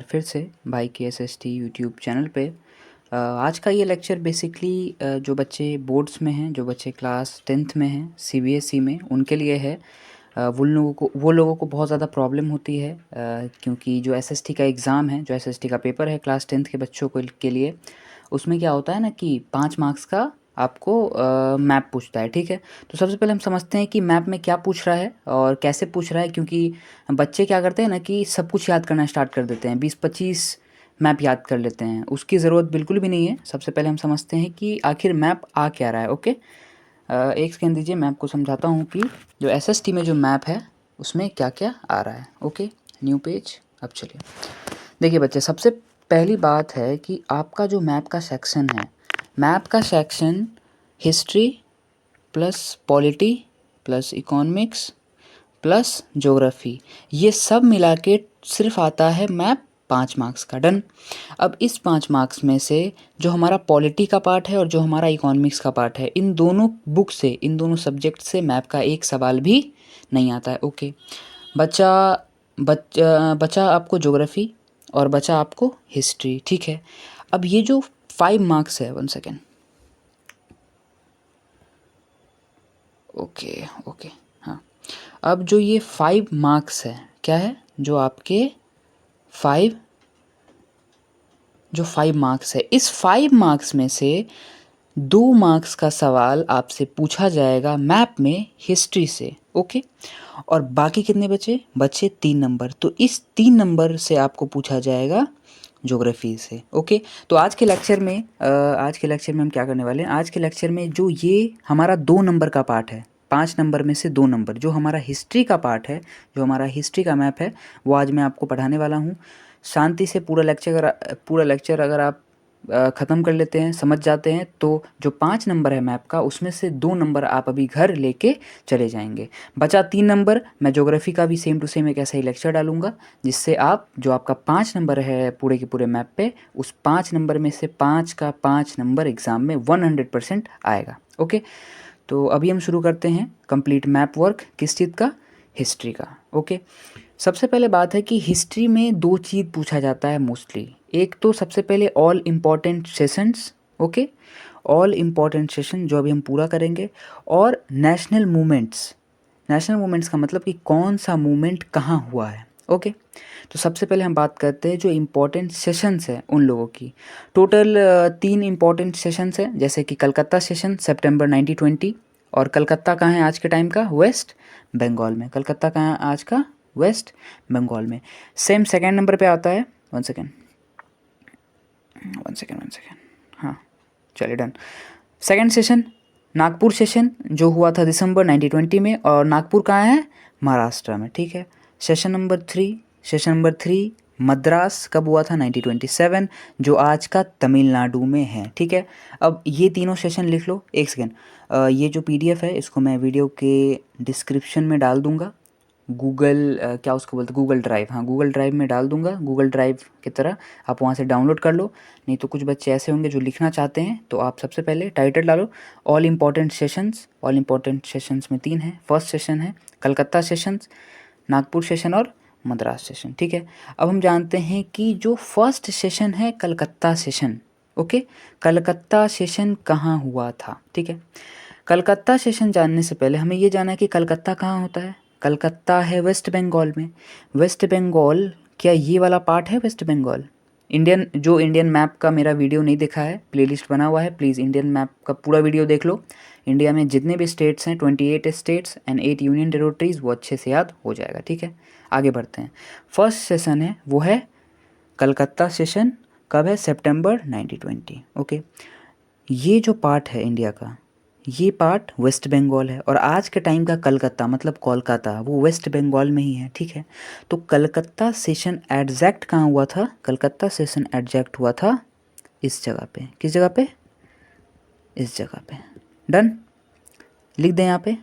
फिर से भाई के एसएसटी यूट्यूब चैनल पे। आज का ये लेक्चर बेसिकली जो बच्चे बोर्ड्स में हैं, जो बच्चे क्लास 10th में हैं सीबीएसई में, उनके लिए है। वो लोगों को बहुत ज़्यादा प्रॉब्लम होती है क्योंकि जो एसएसटी का एग्ज़ाम है, जो एसएसटी का पेपर है क्लास 10th के बच्चों को के लिए, उसमें क्या होता है ना कि 5 मार्क्स का आपको मैप पूछता है। ठीक है, तो सबसे पहले हम समझते हैं कि मैप में क्या पूछ रहा है और कैसे पूछ रहा है। क्योंकि बच्चे क्या करते हैं ना कि सब कुछ याद करना स्टार्ट कर देते हैं, 20-25 मैप याद कर लेते हैं। उसकी ज़रूरत बिल्कुल भी नहीं है। सबसे पहले हम समझते हैं कि आखिर मैप आ क्या रहा है। ओके, एक सेकेंड दीजिए, मैं आपको समझाता हूँ कि जो एसएसटी में जो मैप है उसमें क्या क्या आ रहा है। Okay, new page. अब चलिए देखिए बच्चे, सबसे पहली बात है कि आपका जो मैप का सेक्शन है, मैप का section history plus polity plus economics plus geography, ये सब मिला के सिर्फ आता है मैप 5 मार्क्स का। डन। अब इस 5 मार्क्स में से जो हमारा पॉलिटी का पार्ट है और जो हमारा इकोनॉमिक्स का पार्ट है, इन दोनों बुक से, इन दोनों सब्जेक्ट से मैप का एक सवाल भी नहीं आता है। ओके, बच्चा बचा आपको ज्योग्राफी और बचा आपको हिस्ट्री। ठीक है, अब ये जो 5 मार्क्स है, 1 सेकेंड। ओके ओके, हाँ, अब जो ये 5 मार्क्स है, क्या है, जो आपके 5 मार्क्स है, इस 5 मार्क्स में से 2 मार्क्स का सवाल आपसे पूछा जाएगा मैप में हिस्ट्री से। ओके, और बाकी कितने बचे 3 नंबर। तो इस 3 नंबर से आपको पूछा जाएगा ज्योग्राफी से। ओके, तो आज के लेक्चर में हम क्या करने वाले हैं। आज के लेक्चर में जो ये हमारा 2 नंबर का पार्ट है, 5 नंबर में से 2 नंबर, जो हमारा हिस्ट्री का पार्ट है, जो हमारा हिस्ट्री का मैप है, वो आज मैं आपको पढ़ाने वाला हूँ। शांति से पूरा लेक्चर अगर आप ख़त्म कर लेते हैं, समझ जाते हैं, तो जो 5 नंबर है मैप का, उसमें से 2 नंबर आप अभी घर लेके चले जाएंगे। बचा 3 नंबर, मैं ज्योग्राफी का भी सेम टू सेम एक ऐसा ही लेक्चर डालूंगा, जिससे आप जो आपका 5 नंबर है पूरे के पूरे मैप पे, उस 5 नंबर में से 5 का 5 नंबर एग्ज़ाम में 100% आएगा। ओके, तो अभी हम शुरू करते हैं कंप्लीट मैप वर्क। किस चीज़ का? हिस्ट्री का। ओके, सबसे पहले बात है कि हिस्ट्री में 2 चीज़ पूछा जाता है मोस्टली। एक तो सबसे पहले all important sessions. Okay, all important session जो अभी हम पूरा करेंगे, और नेशनल मूवमेंट्स। नेशनल मूवमेंट्स का मतलब कि कौन सा मूवमेंट कहाँ हुआ है। ओके, तो सबसे पहले हम बात करते हैं जो इम्पोर्टेंट सेशंस हैं उन लोगों की। टोटल 3 इम्पॉर्टेंट सेशंस हैं, जैसे कि कलकत्ता सेशन सितंबर 1920। और कलकत्ता कहाँ है आज के टाइम का? वेस्ट बंगाल में। कलकत्ता कहाँ है आज का? वेस्ट बंगाल में। सेम सेकेंड नंबर पे आता है, वन सेकेंड, हाँ चलिए done. Second session Nagpur session, जो हुआ था दिसंबर 1920 में, और नागपुर कहाँ है? महाराष्ट्र में। ठीक है, सेशन नंबर 3 मद्रास कब हुआ था? 1927, जो आज का तमिलनाडु में है। ठीक है, अब ये तीनों सेशन लिख लो। एक सेकेंड, ये जो पीडीएफ है इसको मैं वीडियो के डिस्क्रिप्शन में डाल दूंगा। गूगल क्या उसको बोलते हैं, गूगल ड्राइव, हाँ गूगल ड्राइव में डाल दूंगा। गूगल ड्राइव की तरह आप वहाँ से डाउनलोड कर लो। नहीं तो कुछ बच्चे ऐसे होंगे जो लिखना चाहते हैं, तो आप सबसे पहले टाइटल डालो all important sessions. All important sessions में 3 हैं। फर्स्ट सेशन है कलकत्ता सेशंस, नागपुर सेशन और मद्रास सेशन। ठीक है, अब हम जानते हैं कि जो फर्स्ट सेशन है Calcutta session. Okay, Calcutta session कहाँ हुआ था? ठीक है, कलकत्ता सेशन जानने से पहले हमें ये जानना है कि कलकत्ता कहाँ होता है। कलकत्ता है वेस्ट बंगाल में। वेस्ट बंगाल, क्या ये वाला पार्ट है वेस्ट बंगाल? इंडियन मैप का मेरा वीडियो नहीं देखा है, प्लेलिस्ट बना हुआ है, प्लीज़ इंडियन मैप का पूरा वीडियो देख लो। इंडिया में जितने भी स्टेट्स हैं, 28 स्टेट्स एंड 8 यूनियन टेरिटरीज, वो अच्छे से याद हो जाएगा। ठीक है, आगे बढ़ते हैं। फर्स्ट सेशन है वो है कलकत्ता सेशन। कब है? सितंबर 1920। ओके, ये जो पार्ट है इंडिया का, ये पार्ट वेस्ट बंगाल है, और आज के टाइम का कलकत्ता मतलब कोलकाता, वो वेस्ट बंगाल में ही है। ठीक है, तो कलकत्ता सेशन एग्जैक्ट कहाँ हुआ था? कलकत्ता सेशन एग्जैक्ट हुआ था इस जगह पे। किस जगह पे? इस जगह पे। डन, लिख दें यहाँ पे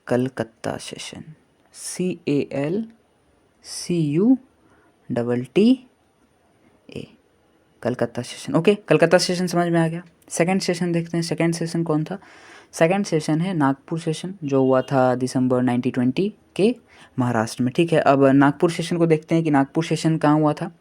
Calcutta session, CALCUTTA, Calcutta session. Okay, Calcutta session समझ में आ गया। सेकंड सेशन देखते हैं, सेकंड सेशन कौन था? सेकंड सेशन है नागपुर सेशन, जो हुआ था दिसंबर 1920। आपके महाराष्ट्र में, ठीक है। अब नागपुर सेशन को देखते हैं कि नागपुर सेशन कहाँ हुआ था।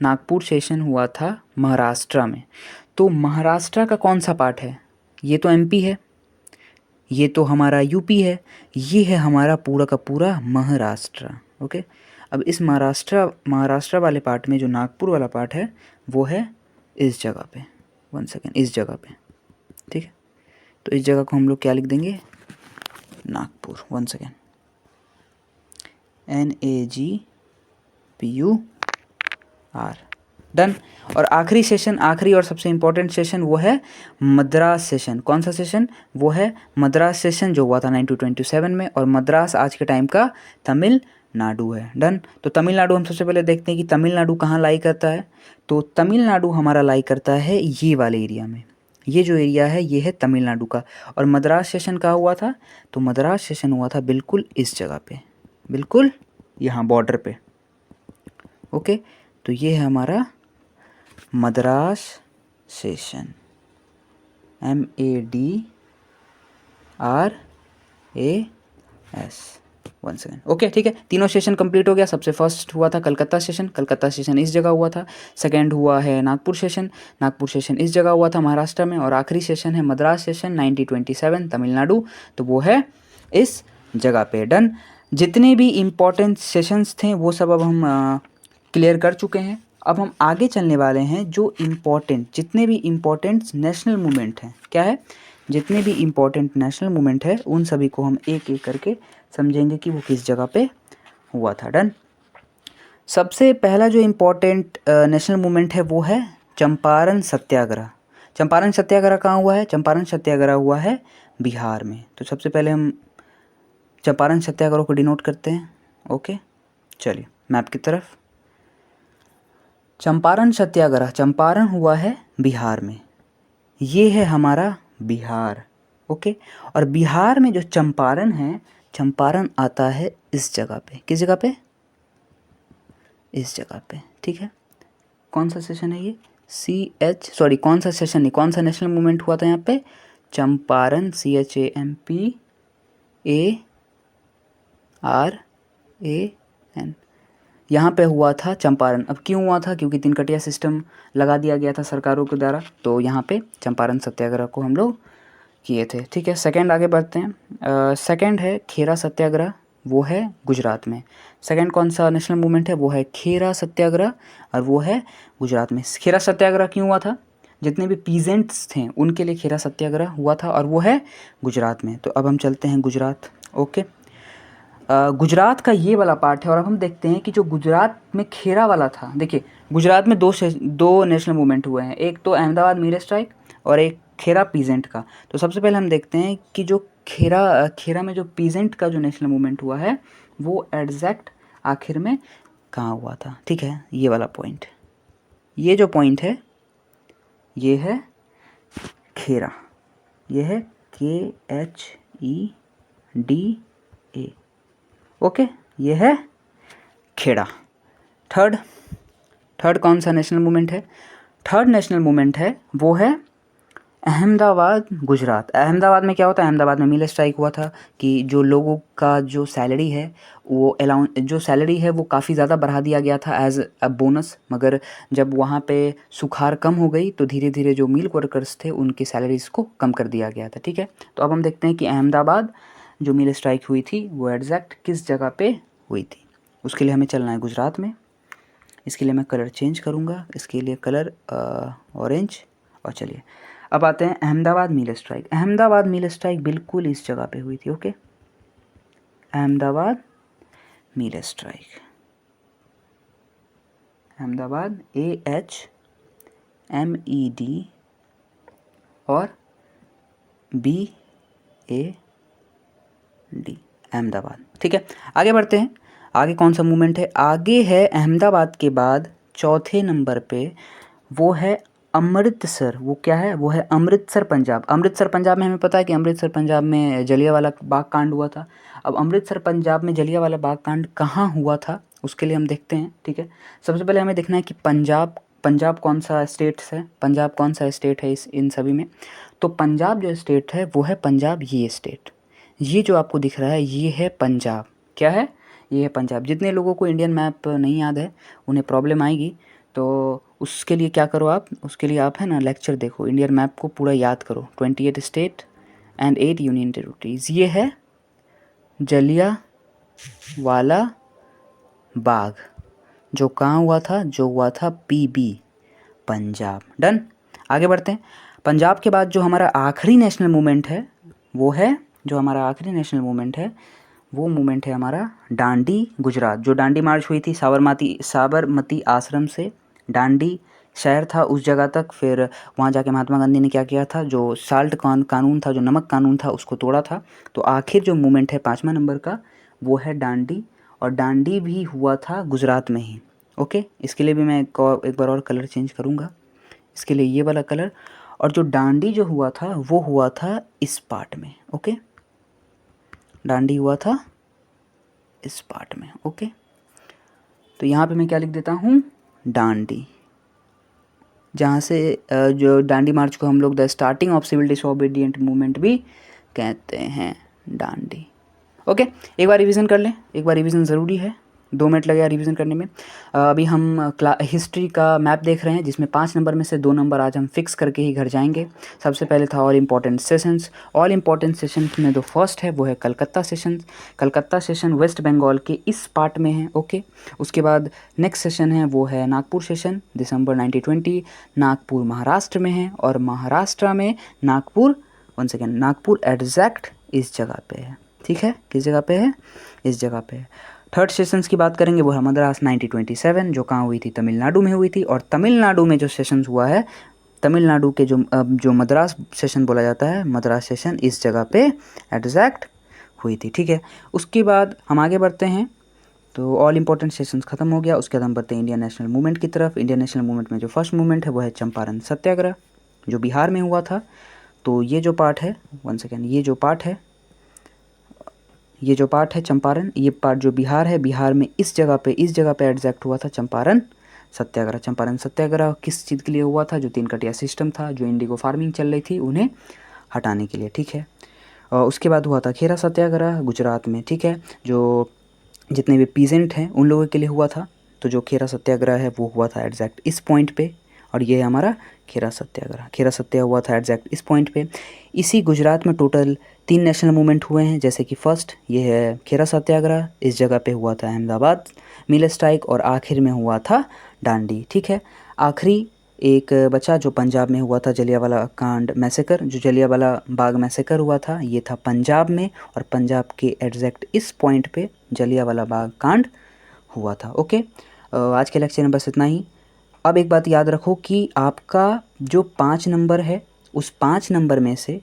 नागपुर सेशन हुआ था महाराष्ट्र में। तो महाराष्ट्र का कौन सा पार्ट है? ये तो एमपी है, ये तो हमारा यूपी है, ये है हमारा पूरा का पूरा महाराष्ट्र। ओके, अब इस महाराष्ट्र वाले पार्ट में जो नागपुर वाला पार्ट है वो है इस जगह पे, 1 सेकेंड, इस जगह पे, ठीक है। तो इस जगह को हम लोग क्या लिख देंगे? नागपुर। 1 second, NAGPUR, done. और आखिरी सेशन, आखिरी और सबसे इम्पोर्टेंट सेशन वो है मद्रास सेशन। कौन सा सेशन? वो है मद्रास सेशन, जो हुआ था 1927 में। और मद्रास आज के टाइम का तमिलनाडु है। डन। तो तमिलनाडु हम सबसे पहले देखते हैं कि तमिलनाडु कहाँ लाई करता है। तो तमिलनाडु हमारा लाई करता है ये वाले एरिया में। ये जो एरिया है ये है तमिलनाडु का। और मद्रास सेशन कहाँ हुआ था? तो मद्रास सेशन हुआ था बिल्कुल इस जगह पे, बिल्कुल यहाँ बॉर्डर पे। ओके, तो ये है हमारा Madras session, MADRAS। 1 second. Okay, ठीक है, तीनों सेशन कंप्लीट हो गया। सबसे फर्स्ट हुआ था कलकत्ता सेशन, कलकत्ता सेशन इस जगह हुआ था। सेकंड हुआ है नागपुर सेशन, नागपुर सेशन इस जगह हुआ था महाराष्ट्र में। और आखिरी सेशन है मद्रास सेशन 1927 तमिलनाडु, तो वो है इस जगह पे। डन। जितने भी इम्पोर्टेंट सेशंस थे वो सब अब हम क्लियर कर चुके हैं। अब हम आगे चलने वाले हैं जो इम्पोर्टेंट, जितने भी इम्पोर्टेंट नेशनल मूवमेंट हैं, क्या है, जितने भी इम्पोर्टेंट नेशनल मूवमेंट है उन सभी को हम एक एक करके समझेंगे कि वो किस जगह पे हुआ था। डन। सबसे पहला जो इम्पोर्टेंट नेशनल मूवमेंट है वो है चंपारण सत्याग्रह। चंपारण सत्याग्रह कहाँ हुआ है? चंपारण सत्याग्रह हुआ है बिहार में। तो सबसे पहले हम चंपारण सत्याग्रह को डिनोट करते हैं। ओके, चलिए मैप की तरफ। चंपारण सत्याग्रह, चंपारण हुआ है बिहार में, ये है हमारा बिहार। ओके, और बिहार में जो चंपारण है, चंपारण आता है इस जगह पे। किस जगह पे? इस जगह पे, ठीक है। कौन सा सेशन है ये? कौन सा सेशन नहीं, कौन सा नेशनल मूवमेंट हुआ था यहाँ पे? चंपारण, CHAMPARAN, यहाँ पे हुआ था चंपारण। अब क्यों हुआ था? क्योंकि तिनकटिया सिस्टम लगा दिया गया था सरकारों के द्वारा, तो यहाँ पे चंपारण सत्याग्रह को हम लोग किए थे, ठीक है। सेकंड आगे बढ़ते हैं। सेकंड है खेरा सत्याग्रह, वो है गुजरात में। सेकंड कौन सा नेशनल मूवमेंट है? वो है खेरा सत्याग्रह, और वो है गुजरात में। खेरा सत्याग्रह क्यों हुआ था? जितने भी पीजेंट्स थे उनके लिए खेरा सत्याग्रह हुआ था, और वो है गुजरात में। तो अब हम चलते हैं गुजरात। ओके, गुजरात का ये वाला पार्ट है। और अब हम देखते हैं कि जो गुजरात में खेरा वाला था, देखिए गुजरात में दो नेशनल मूवमेंट हुए हैं, एक तो अहमदाबाद मील स्ट्राइक और एक खेरा पीजेंट का। तो सबसे पहले हम देखते हैं कि जो खेरा में जो पीजेंट का जो नेशनल मूवमेंट हुआ है वो एग्जैक्ट आखिर में कहाँ हुआ था, ठीक है। ये वाला पॉइंट, ये जो पॉइंट है ये है खेरा, ये है KHEDA। ओके, ये है खेड़ा। थर्ड कौन सा नेशनल मूवमेंट है? थर्ड नेशनल मूवमेंट है वो है अहमदाबाद गुजरात। अहमदाबाद में क्या होता है? अहमदाबाद में मील स्ट्राइक हुआ था कि जो लोगों का जो सैलरी है वो जो सैलरी है वो काफ़ी ज़्यादा बढ़ा दिया गया था एज अ बोनस। मगर जब वहाँ पे सुखाड़ कम हो गई तो धीरे धीरे जो मिल वर्कर्स थे उनकी सैलरीज को कम कर दिया गया था, ठीक है। तो अब हम देखते हैं कि अहमदाबाद जो मिल स्ट्राइक हुई थी वो एग्जैक्ट किस जगह पे हुई थी। उसके लिए हमें चलना है गुजरात में। इसके लिए मैं कलर चेंज करूँगा, इसके लिए कलर ऑरेंज। और चलिए अब आते हैं अहमदाबाद मिल स्ट्राइक। अहमदाबाद मिल स्ट्राइक बिल्कुल इस जगह पे हुई थी। ओके, अहमदाबाद मिल स्ट्राइक, अहमदाबाद AHMED और BAD, अहमदाबाद, ठीक है। आगे बढ़ते हैं। आगे कौन सा मूवमेंट है? आगे है अहमदाबाद के बाद चौथे नंबर पे वो है अमृतसर। वो क्या है? वो है अमृतसर पंजाब। अमृतसर पंजाब में हमें पता है कि अमृतसर पंजाब में जलियांवाला बाग कांड हुआ था। अब अमृतसर पंजाब में जलियांवाला बाग कांड कहाँ हुआ था उसके लिए हम देखते हैं, ठीक है। सबसे पहले हमें देखना है कि पंजाब कौन सा स्टेट्स है, पंजाब कौन सा स्टेट है इन सभी में। तो पंजाब जो स्टेट है वो है पंजाब, ये स्टेट, ये जो आपको दिख रहा है ये है पंजाब, क्या है, ये है पंजाब। जितने लोगों को इंडियन मैप नहीं याद है उन्हें प्रॉब्लम आएगी, तो उसके लिए क्या करो आप, उसके लिए आप है ना लेक्चर देखो, इंडियन मैप को पूरा याद करो। 28 स्टेट एंड 8 यूनियन टेरिटरीज। ये है जलियांवाला बाग, जो कहाँ हुआ था, जो हुआ था पीबी, पंजाब। डन। आगे बढ़ते हैं। पंजाब के बाद जो हमारा आखिरी नेशनल मूवमेंट है वो है, जो हमारा आखिरी नेशनल मूवमेंट है वो मूवमेंट है हमारा डांडी गुजरात। जो डांडी मार्च हुई थी साबरमती आश्रम से डांडी शहर था उस जगह तक, फिर वहाँ जाके महात्मा गांधी ने क्या किया था, जो साल्ट कानून था, जो नमक कानून था, उसको तोड़ा था। तो आखिर जो मूवमेंट है 5वां नंबर का वो है डांडी, और डांडी भी हुआ था गुजरात में ही। ओके, इसके लिए भी मैं एक बार और कलर चेंज करूँगा, इसके लिए ये वाला कलर। और जो डांडी जो हुआ था वो हुआ था इस पार्ट में। ओके, डांडी हुआ था इस पार्ट में। ओके, तो यहाँ पे मैं क्या लिख देता हूँ, डांडी, जहाँ से जो डांडी मार्च को हम लोग the starting of civil disobedient movement भी कहते हैं, डांडी। ओके, एक बार रिवीजन कर लें, एक बार रिवीजन ज़रूरी है, 2 मिनट लगेगा रिवीजन करने में। अभी हम हिस्ट्री का मैप देख रहे हैं जिसमें 5 नंबर में से 2 नंबर आज हम फिक्स करके ही घर जाएंगे। सबसे पहले था all important sessions. All important sessions में जो फर्स्ट है वो है Calcutta session. Calcutta session west Bengal के इस पार्ट में है। ओके, उसके बाद नेक्स्ट सेशन है वो है नागपुर सेशन, दिसंबर 1920। नागपुर महाराष्ट्र में है, और महाराष्ट्र में Nagpur, one second, Nagpur exact इस जगह पे है। ठीक है, किस जगह पे है, इस जगह पे है। थर्ड सेशंस की बात करेंगे वो है मद्रास 1927, जो कहाँ हुई थी, तमिलनाडु में हुई थी। और तमिलनाडु में जो सेशंस हुआ है, तमिलनाडु के जो मद्रास सेशन बोला जाता है, मद्रास सेशन इस जगह पे एग्जैक्ट हुई थी। ठीक है, उसके बाद हम आगे बढ़ते हैं। तो ऑल इंपॉर्टेंट सेशंस खत्म हो गया, उसके बाद हम बढ़ते हैं इंडियन नेशनल मूवमेंट की तरफ। इंडियन नेशनल मूवमेंट में जो फर्स्ट मूवमेंट है वो है चंपारण सत्याग्रह, जो बिहार में हुआ था। तो ये जो पार्ट है, वन सेकेंड, ये जो पार्ट है चंपारण, ये पार्ट जो बिहार है, बिहार में इस जगह पे एग्जैक्ट हुआ था चंपारण सत्याग्रह। चंपारण सत्याग्रह किस चीज़ के लिए हुआ था, जो 3 कटिया सिस्टम था, जो इंडिगो फार्मिंग चल रही थी, उन्हें हटाने के लिए। ठीक है, और उसके बाद हुआ था खेरा सत्याग्रह गुजरात में। ठीक है, जो जितने भी पीजेंट हैं उन लोगों के लिए हुआ था। तो जो खेरा सत्याग्रह है वो हुआ था एग्जैक्ट इस पॉइंट पे, और ये है हमारा खेरा सत्याग्रह। खेरा सत्याग्रह हुआ था एग्जैक्ट इस पॉइंट पे। इसी गुजरात में टोटल 3 नेशनल मूवमेंट हुए हैं, जैसे कि फर्स्ट ये है खेरा सत्याग्रह, इस जगह पे हुआ था अहमदाबाद मिल स्ट्राइक, और आखिर में हुआ था डांडी। ठीक है, आखिरी एक बचा जो पंजाब में हुआ था, जलियांवाला कांड मैसेकर, जो जलियांवाला बाग मैसेकर हुआ था, ये था पंजाब में, और पंजाब के एग्जैक्ट इस पॉइंट पे जलियांवाला बाग कांड हुआ था। ओके, आज के लेक्चर में बस इतना ही। अब एक बात याद रखो कि आपका जो 5 नंबर है, उस 5 नंबर में से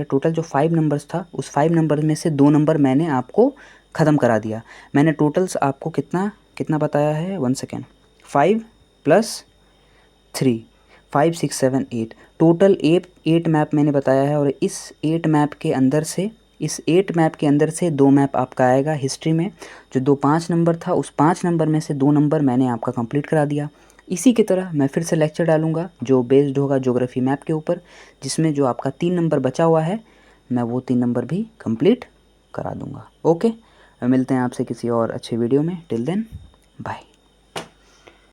टोटल जो 5 नंबर्स था, उस 5 नंबर में से 2 नंबर मैंने आपको ख़त्म करा दिया। मैंने टोटल्स आपको कितना बताया है, 1 सेकेंड, 5 + 3, 5 6 7 8, टोटल 8 मैप मैंने बताया है। और इस 8 मैप के अंदर से 2 मैप आपका आएगा हिस्ट्री में। जो 5 नंबर था, उस 5 नंबर में से 2 नंबर मैंने आपका कंप्लीट करा दिया। इसी की तरह मैं फिर से लेक्चर डालूंगा जो बेस्ड होगा ज्योग्राफी मैप के ऊपर, जिसमें जो आपका 3 नंबर बचा हुआ है, मैं वो 3 नंबर भी कंप्लीट करा दूंगा। ओके, मिलते हैं आपसे किसी और अच्छे वीडियो में। Till then, bye.